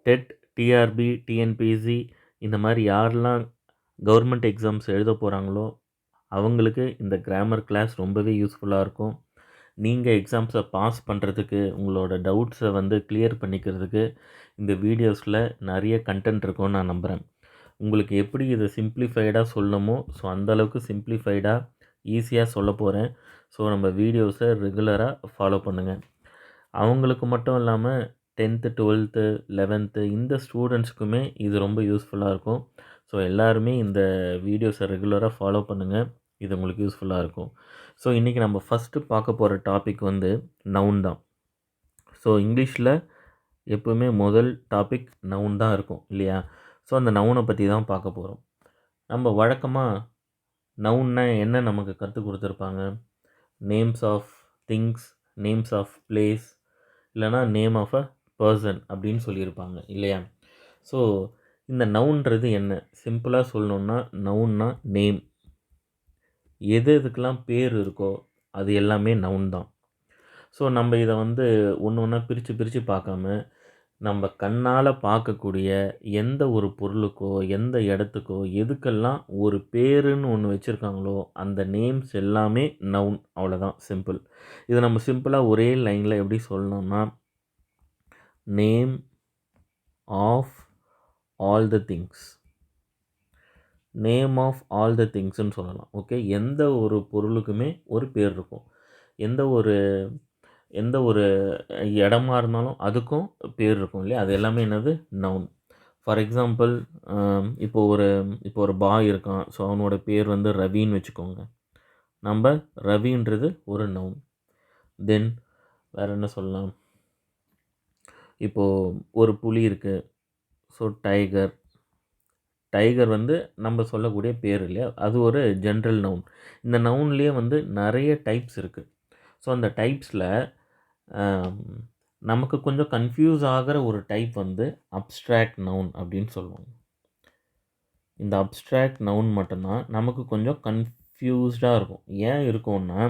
Dead, TRP, TNPSC இந்த மாதிரி யாரெல்லாம் கவர்மெண்ட் எக்ஸாம்ஸ் எழுத போகிறாங்களோ அவங்களுக்கு இந்த கிராமர் கிளாஸ் ரொம்பவே யூஸ்ஃபுல்லாக இருக்கும். நீங்கள் எக்ஸாம்ஸை பாஸ் பண்ணுறதுக்கு, உங்களோட டவுட்ஸை வந்து கிளியர் பண்ணிக்கிறதுக்கு இந்த வீடியோஸில் நிறைய கண்டென்ட் இருக்கும்னு நான் நம்புகிறேன். உங்களுக்கு எப்படி இதை சிம்பிளிஃபைடாக சொல்லணுமோ ஸோ அந்தளவுக்கு சிம்பிளிஃபைடாக ஈஸியாக சொல்ல போகிறேன். ஸோ நம்ம வீடியோஸை ரெகுலராக ஃபாலோ பண்ணுங்கள். அவங்களுக்கு மட்டும் இல்லாமல் 10th, 12th, 11th இந்த ஸ்டூடெண்ட்ஸுக்குமே இது ரொம்ப யூஸ்ஃபுல்லாக இருக்கும். ஸோ எல்லாருமே இந்த வீடியோஸை ரெகுலராக ஃபாலோ பண்ணுங்கள். இது உங்களுக்கு யூஸ்ஃபுல்லாக இருக்கும். ஸோ இன்றைக்கி நம்ம ஃபஸ்ட்டு பார்க்க போகிற டாபிக் வந்து நவுன் தான். ஸோ இங்கிலீஷில் எப்போவுமே முதல் டாபிக் நவுன் தான் இருக்கும் இல்லையா? ஸோ அந்த நவுனை பற்றி தான் பார்க்க போகிறோம். நம்ம வழக்கமாக நவுன்னா என்ன நமக்கு கற்றுக் கொடுத்துருப்பாங்க? Names of things, names of place, இல்லைனா நேம் ஆஃப் அ பர்சன் அப்படின்னு சொல்லியிருப்பாங்க இல்லையா? ஸோ இந்த நவுன்றது என்ன? சிம்பிளாக சொல்லணுன்னா நவுன்னா நேம். எதுக்கெல்லாம் பேர் இருக்கோ அது எல்லாமே நவுன் தான். ஸோ நம்ம இதை வந்து ஒன்று ஒன்றா பிரித்து பார்க்காம நம்ம கண்ணால் பார்க்கக்கூடிய எந்த ஒரு பொருளுக்கோ எந்த இடத்துக்கோ எதுக்கெல்லாம் ஒரு பேருன்னு ஒன்று வச்சுருக்காங்களோ அந்த நேம்ஸ் எல்லாமே நவுன். அவ்வளோதான், சிம்பிள். இதை நம்ம சிம்பிளாக ஒரே லைனில் எப்படி சொல்லணும்னா name of all the things, name of all the திங்ஸ்ன்னு சொல்லலாம். ஓகே, எந்த ஒரு பொருளுக்குமே ஒரு பேர் இருக்கும். எந்த ஒரு இடமா இருந்தாலும் அதுக்கும் பேர் இருக்கும் இல்லையா? அது எல்லாமே என்னது? நவுன். ஃபார் எக்ஸாம்பிள் இப்போ ஒரு பாய் இருக்கான். ஸோ அவனோட பேர் வந்து ரவின்னு வச்சுக்கோங்க. நம்ம ரவின்றது ஒரு நவுன். தென் வேறு என்ன சொல்லலாம்? இப்போது ஒரு புலி இருக்குது. ஸோ டைகர் வந்து நம்ம சொல்லக்கூடிய பேர் இல்லையா? அது ஒரு ஜென்ரல் நவுன். இந்த நவுன்லேயே வந்து நிறைய டைப்ஸ் இருக்குது. ஸோ அந்த டைப்ஸில் நமக்கு கொஞ்சம் கன்ஃபியூஸ் ஆகிற ஒரு டைப் வந்து அப்ஸ்ட்ராக்ட் நவுன் அப்படின்னு சொல்லுவாங்க. இந்த அப்ஸ்ட்ராக்ட் நவுன் மட்டும்தான் நமக்கு கொஞ்சம் கன்ஃபியூஸ்டாக இருக்கும். ஏன் இருக்கும்னா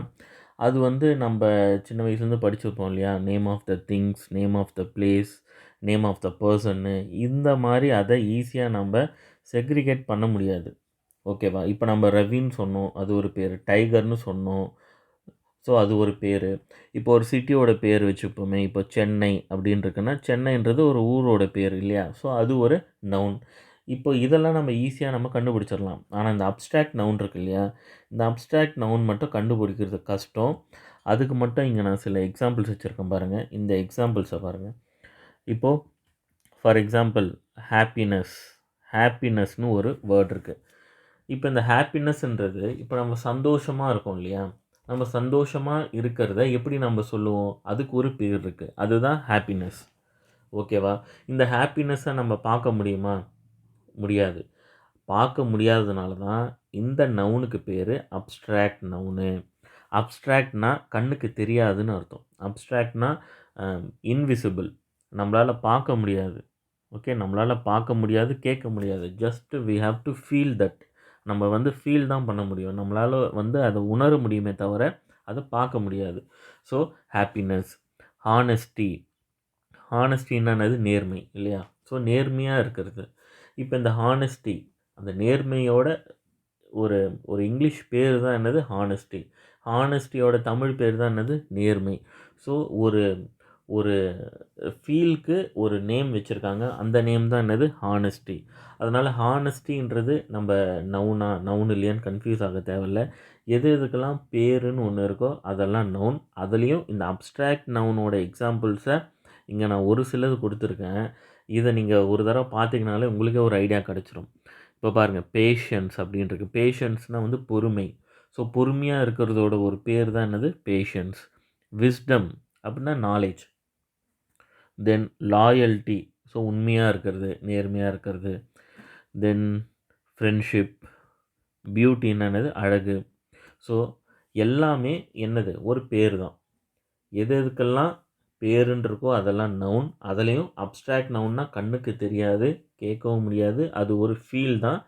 அது வந்து நம்ம சின்ன வயசுலேருந்து படிச்சிருப்போம் இல்லையா? Name of the things, name of the place, name of the பர்சன்னு இந்த மாதிரி அதை ஈஸியாக நம்ம செக்ரிகேட் பண்ண முடியாது. ஓகேவா? இப்போ நம்ம ரவின்னு சொன்னோம், அது ஒரு பேர். டைகர்னு சொன்னோம், ஸோ அது ஒரு பேர். இப்போ ஒரு சிட்டியோட பேர் வச்சுப்போமே. இப்போ சென்னை அப்படின்னு இருக்குன்னா சென்னைன்றது ஒரு ஊரோட பேர் இல்லையா? ஸோ அது ஒரு நவுன். இப்போ இதெல்லாம் நம்ம ஈஸியாக நம்ம கண்டுபிடிச்சிடலாம். ஆனால் இந்த அப்ஸ்ட்ராக்ட் நவுன் இருக்கு இல்லையா? இந்த அப்ஸ்ட்ராக்ட் நவுன் மட்டும் கண்டுபிடிக்கிறது கஷ்டம். அதுக்கு மட்டும் இங்கே நான் சில எக்ஸாம்பிள்ஸ் வச்சுருக்கேன் பாருங்கள். இந்த எக்ஸாம்பிள்ஸை பாருங்கள். இப்போது ஃபார் எக்ஸாம்பிள் ஹாப்பினஸ்னு ஒரு வேர்ட் இருக்குது. இப்போ இந்த ஹாப்பினஸ்ன்றது இப்போ நம்ம சந்தோஷமாக இருக்கோம் இல்லையா? நம்ம சந்தோஷமாக இருக்கிறத எப்படி நம்ம சொல்லுவோம்? அதுக்கு ஒரு பேர் இருக்குது. அதுதான் ஹாப்பினஸ். ஓகேவா? இந்த ஹாப்பினஸ்ஸை நம்ம பார்க்க முடியுமா? முடியாது. பார்க்க முடியாததுனால தான் இந்த நவுனுக்கு பேர் அப்ஸ்ட்ராக்ட் நவுனு. அப்ஸ்ட்ராக்ட்னா கண்ணுக்கு தெரியாதுன்னு அர்த்தம். அப்ஸ்ட்ராக்ட்னா இன்விசிபிள். நம்மளால் பார்க்க முடியாது. ஓகே, நம்மளால் பார்க்க முடியாது, கேட்க முடியாது. Just we have to feel that. நம்ம வந்து ஃபீல் தான் பண்ண முடியும். நம்மளால் வந்து அதை உணர முடியுமே தவிர அதை பார்க்க முடியாது. So happiness. ஹானஸ்டின்னா என்னது? நேர்மை இல்லையா? ஸோ நேர்மையாக இருக்கிறது. இப்போ இந்த ஹானஸ்டி, அந்த நேர்மையோட ஒரு ஒரு இங்கிலீஷ் பேர் தான் என்னது? ஹானஸ்டி. ஹானஸ்டியோட தமிழ் பேர் தான் என்னது? நேர்மை. ஸோ ஒரு ஒரு ஃபீல்க்கு ஒரு நேம் வச்சுருக்காங்க. அந்த நேம் தான் என்னது? ஹானஸ்டி. அதனால் ஹானஸ்டின்றது நம்ம நவுன் இல்லையான்னு கன்ஃபியூஸ் ஆக தேவையில்ல. எதுக்கெல்லாம் பேருன்னு ஒன்று இருக்கோ அதெல்லாம் நவுன். அதுலேயும் இந்த அப்ஸ்ட்ராக்ட் நவுனோட எக்ஸாம்பிள்ஸை இங்கே நான் ஒரு சிலது கொடுத்துருக்கேன். இதை நீங்கள் ஒரு தடவை பார்த்தீங்கனாலே உங்களுக்கே ஒரு ஐடியா கிடச்சிரும். இப்போ பாருங்கள், பேஷன்ஸ் அப்படின்னு இருக்குது. பேஷன்ஸ்னால் வந்து பொறுமை. ஸோ பொறுமையாக இருக்கிறதோட ஒரு பேர் தான் என்னது? பேஷன்ஸ். விஸ்டம் அப்படின்னா நாலேஜ். தென் லாயல்ட்டி, ஸோ உண்மையாக இருக்கிறது, நேர்மையாக இருக்கிறது. தென் ஃப்ரெண்ட்ஷிப். பியூட்டின்னு என்னது? அழகு. ஸோ எல்லாமே என்னது? ஒரு பேர் தான். எதுக்கெல்லாம் பேருன்னு இருக்கோ அதெல்லாம் நவுன். அதுலேயும் அப்ஸ்ட்ராக்ட் நவுன்னா கண்ணுக்கு தெரியாது, கேட்கவும் முடியாது, அது ஒரு ஃபீல் தான்.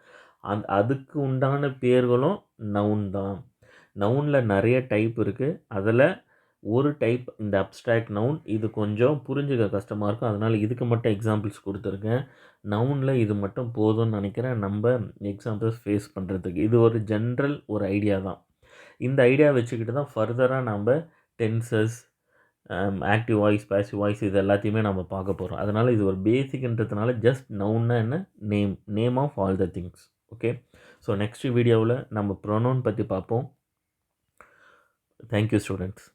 அதுக்கு உண்டான பேர்களும் நவுன் தான். நவுனில் நிறைய டைப் இருக்குது. அதில் ஒரு டைப் இந்த அப்ஸ்ட்ராக்ட் நவுன். இது கொஞ்சம் புரிஞ்சுக்க கஷ்டமாக இருக்கும். அதனால் இதுக்கு மட்டும் எக்ஸாம்பிள்ஸ் கொடுத்துருக்கேன். நவுனில் இது மட்டும் போதும்னு நினைக்கிறேன் நம்ம எக்ஸாம்பிள்ஸ் ஃபேஸ் பண்ணுறதுக்கு. இது ஒரு ஜென்ரல் ஒரு ஐடியா தான். இந்த ஐடியா வச்சுக்கிட்டு தான் ஃபர்தராக நம்ம tenses, active voice, passive voice இது எல்லாத்தையுமே நம்ம பார்க்க போகிறோம். அதனால் இது ஒரு பேசிக்ன்றதுனால ஜஸ்ட் நவுன்னா என்ன, name of all the things. Okay, so next வீடியோவில் நம்ம ப்ரொனவுன் பற்றி பார்ப்போம். Thank you students.